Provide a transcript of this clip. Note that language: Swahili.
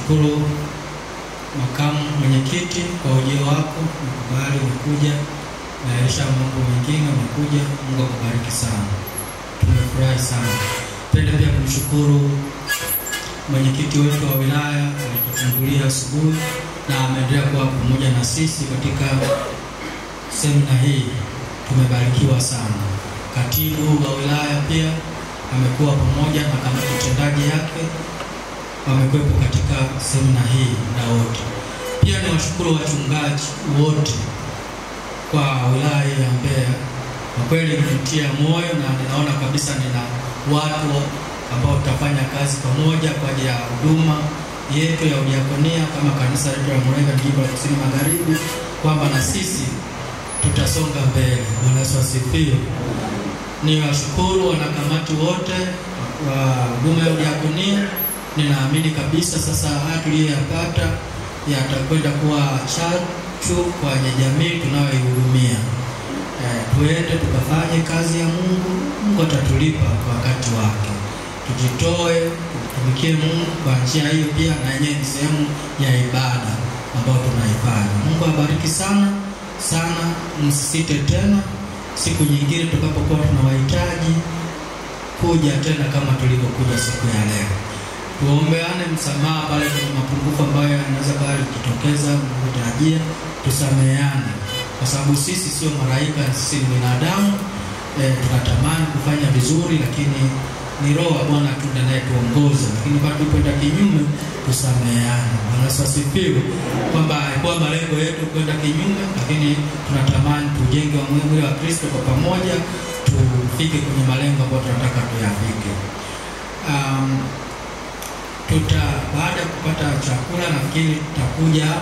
Nashukuru makamu mwenyekiti kwa ujio wako, mkubali umekuja na Elisha mambo mengine umekuja. Mungu akubariki sana. Tumefurahi sana. Pende pia kumshukuru mwenyekiti wetu wa wilaya alitufungulia asubuhi na ameendelea kuwa pamoja na sisi katika semina hii. Tumebarikiwa sana. Katibu wa wilaya pia amekuwa pamoja na kamati tendaji yake wamekuwepo katika semina hii na wote. Pia niwashukuru wachungaji wote kwa wilaya ya Mbeya. Kwa kweli nimetia moyo na ninaona kabisa nina watu ambao tutafanya kazi pamoja kwa ajili ya huduma yetu ya udiakonia kama kanisa letu la Muheza jimbo la Kusini Magharibi, kwamba na sisi tutasonga mbele. Bwana Yesu asifiwe. Niwashukuru wanakamati wote wa huduma ya udiakonia. Ninaamini kabisa sasa haya tuliyoyapata yatakwenda kuwa chachu kwa jamii tunayoihudumia. Tuende tukafanye kazi ya Mungu. Mungu atatulipa kwa wakati wake. Tujitoe, tutumikie Mungu kwa njia hiyo pia, na yenyewe ni sehemu ya ibada ambayo tunaifanya. Mungu abariki sana sana. Msisite tena siku nyingine tutakapokuwa tunawahitaji kuja tena kama tulivyokuja siku ya leo. Tuombeane msamaha pale kuna mapungufu ambayo yanaweza bali kutokeza kutarajia, tusameheane kwa sababu sisi sio malaika, sisi ni binadamu. Tunatamani kufanya vizuri, lakini ni Roho wa Bwana tu ndiye anayetuongoza, lakini bado tukwenda kinyume, tusameheane. Bwana Yesu asifiwe. Kwamba kwa malengo yetu kwenda kinyume, lakini tunatamani tujenge mwili wa Kristo kwa pamoja, tufike kwenye malengo ambayo tunataka tuyafike. Baada ya kupata chakula nafikiri tutakuja hapa